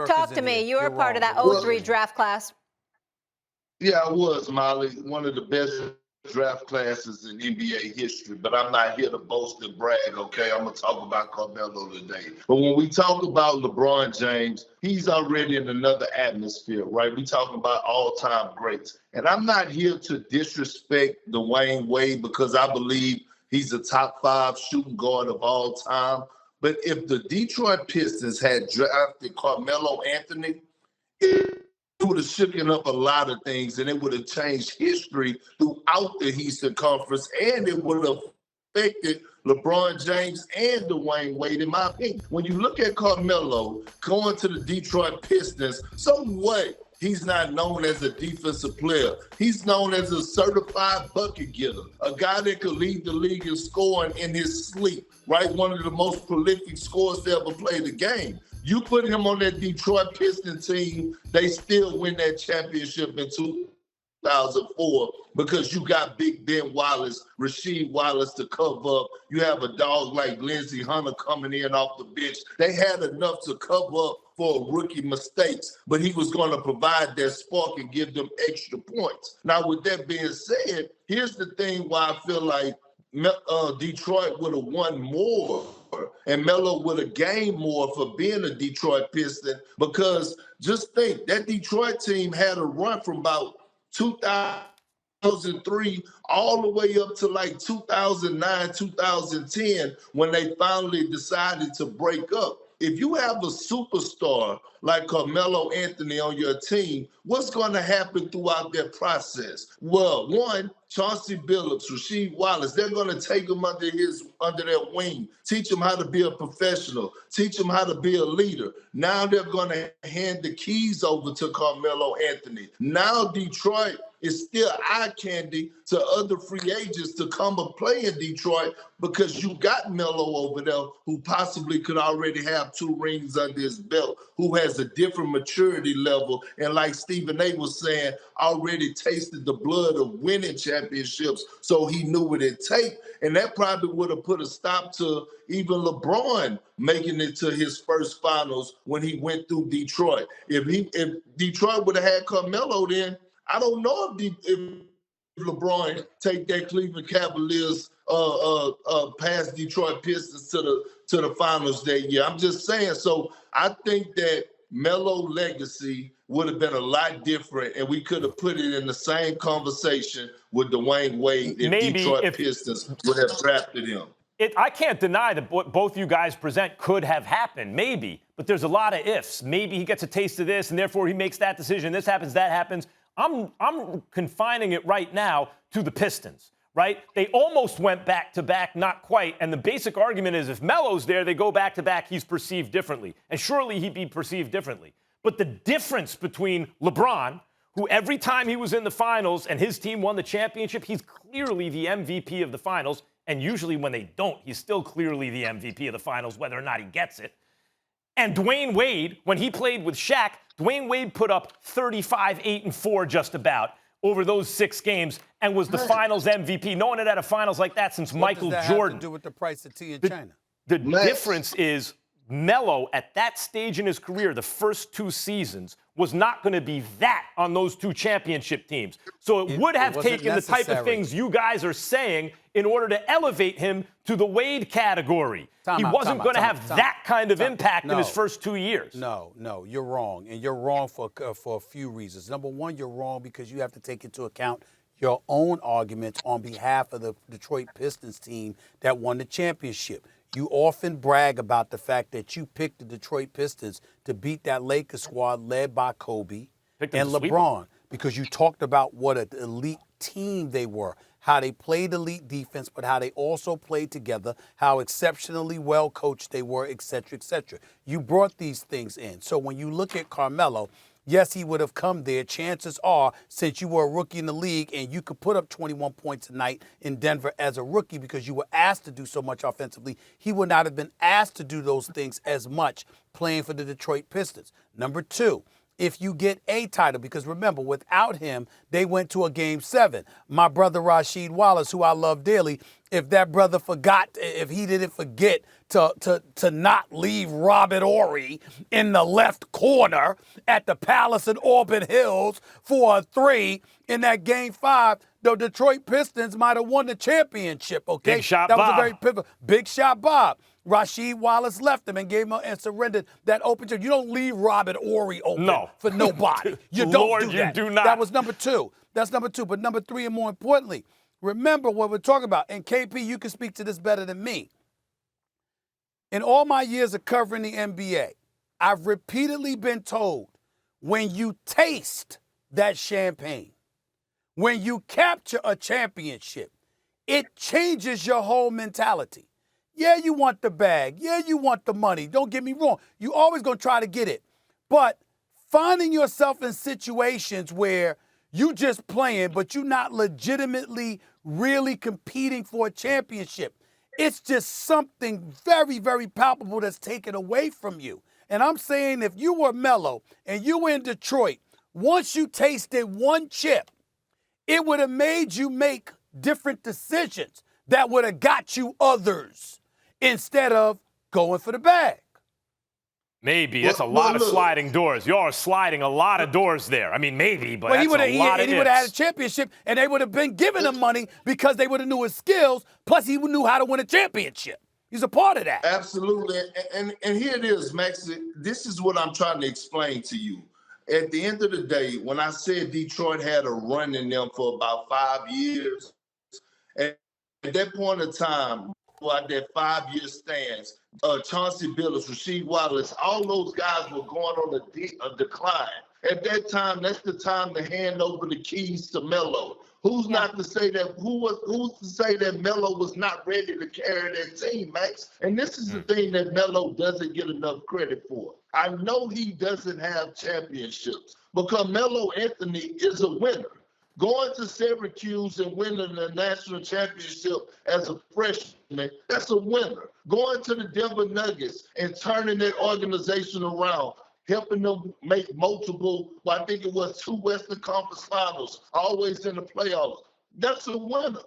talk to me. You were part of that '03 draft class. Yeah, I was, Molly. One of the best draft classes in NBA history, but I'm not here to boast and brag, okay? I'm going to talk about Carmelo today. But when we talk about LeBron James, he's already in another atmosphere, right? We talking about all-time greats. And I'm not here to disrespect Dwyane Wade because I believe he's a top 5 shooting guard of all time. But if the Detroit Pistons had drafted Carmelo Anthony, it would have shaken up a lot of things, and it would have changed history throughout the Eastern Conference, and it would have affected LeBron James and Dwyane Wade, in my opinion. When you look at Carmelo going to the Detroit Pistons, so what? He's not known as a defensive player. He's known as a certified bucket getter, a guy that could lead the league in scoring in his sleep, right? One of the most prolific scorers to ever play the game. You put him on that Detroit Pistons team, they still win that championship in 2004 because you got Big Ben Wallace, Rasheed Wallace to cover up. You have a dog like Lindsey Hunter coming in off the bench. They had enough to cover up for rookie mistakes, but he was going to provide that spark and give them extra points. Now, with that being said, here's the thing why I feel like Detroit would have won more and Melo would have gained more for being a Detroit Piston, because just think, that Detroit team had a run from about 2003 all the way up to like 2009, 2010, when they finally decided to break up. If you have a superstar like Carmelo Anthony on your team, what's going to happen throughout that process? Well, one, Chauncey Billups, Rasheed Wallace, they're going to take him under their wing, teach him how to be a professional, teach him how to be a leader. Now they're going to hand the keys over to Carmelo Anthony. Now Detroit is still eye candy to other free agents to come and play in Detroit, because you got Melo over there who possibly could already have 2 rings under his belt, who has a different maturity level, and like Stephen A. was saying, already tasted the blood of winning championships, so he knew what it take. And that probably would have put a stop to even LeBron making it to his first finals when he went through Detroit. If Detroit would have had Carmelo, then I don't know if LeBron take that Cleveland Cavaliers past Detroit Pistons to the finals that year. I'm just saying. So I think that Melo legacy would have been a lot different, and we could have put it in the same conversation with Dwyane Wade if Detroit Pistons would have drafted him. I can't deny that what both you guys present could have happened, maybe, but there's a lot of ifs. Maybe he gets a taste of this, and therefore he makes that decision. This happens, that happens. I'm confining it right now to the Pistons, right? They almost went back-to-back, not quite. And the basic argument is if Melo's there, they go back-to-back, he's perceived differently. And surely he'd be perceived differently. But the difference between LeBron, who every time he was in the finals and his team won the championship, he's clearly the MVP of the finals. And usually when they don't, he's still clearly the MVP of the finals, whether or not he gets it. And Dwyane Wade, when he played with Shaq, Dwyane Wade put up 35, 8, and 4 just about over those 6 games and was the finals MVP. No one had a finals like that since Michael Jordan. What does that have to do with the price of tea in China? The difference is Melo, at that stage in his career, the first 2 seasons, was not going to be that on those 2 championship teams. So it would have taken the type of things you guys are saying in order to elevate him to the Wade category. He wasn't going to have that kind of impact in his first 2 years. No, you're wrong. And you're wrong for a few reasons. Number one, you're wrong because you have to take into account your own arguments on behalf of the Detroit Pistons team that won the championship. You often brag about the fact that you picked the Detroit Pistons to beat that Lakers squad led by Kobe and LeBron, because you talked about what an elite team they were, how they played elite defense, but how they also played together, how exceptionally well coached they were, et cetera, et cetera. You brought these things in. So when you look at Carmelo, yes, he would have come there. Chances are, since you were a rookie in the league and you could put up 21 points a night in Denver as a rookie because you were asked to do so much offensively, he would not have been asked to do those things as much playing for the Detroit Pistons. Number two, if you get a title. Because remember, without him, they went to a Game 7. My brother Rasheed Wallace, who I love dearly, if that brother forgot, if he didn't forget to not leave Robert Horry in the left corner at the Palace in Auburn Hills for a 3 in that Game 5, the Detroit Pistons might have won the championship, okay? Big shot that Bob. was a very pivotal. Big shot Bob. Rasheed Wallace left him and gave him and surrendered that open chance. You don't leave Robert Horry open for nobody. You don't Lord, do that. you do not. That was number 2. That's number 2. But number 3, and more importantly, remember what we're talking about. And KP, you can speak to this better than me. In all my years of covering the NBA, I've repeatedly been told, when you taste that champagne, when you capture a championship, it changes your whole mentality. Yeah, you want the bag. Yeah, you want the money. Don't get me wrong. You always going to try to get it. But finding yourself in situations where you just playing, but you're not legitimately really competing for a championship, it's just something very, very palpable that's taken away from you. And I'm saying if you were Melo and you were in Detroit, once you tasted one chip, it would have made you make different decisions that would have got you others instead of going for the bag. Maybe. That's a lot of sliding doors. You are sliding a lot of doors there. I mean, maybe, but that's a lot of ifs. He would have had a championship, and they would have been giving him money because they would have knew his skills, plus he knew how to win a championship. He's a part of that. Absolutely. And here it is, Max. This is what I'm trying to explain to you. At the end of the day, when I said Detroit had a run in them for about 5 years, at that point in time, at that 5-year stance, Chauncey Billups, Rasheed Wallace, all those guys were going on a decline. At that time, that's the time to hand over the keys to Melo. Who's not to say that? Who's to say that Melo was not ready to carry that team, Max? And this is the thing that Melo doesn't get enough credit for. I know he doesn't have championships, but Carmelo Anthony is a winner. Going to Syracuse and winning the national championship as a freshman, that's a winner. Going to the Denver Nuggets and turning that organization around, helping them make multiple, I think it was 2 Western Conference Finals, always in the playoffs, that's a winner.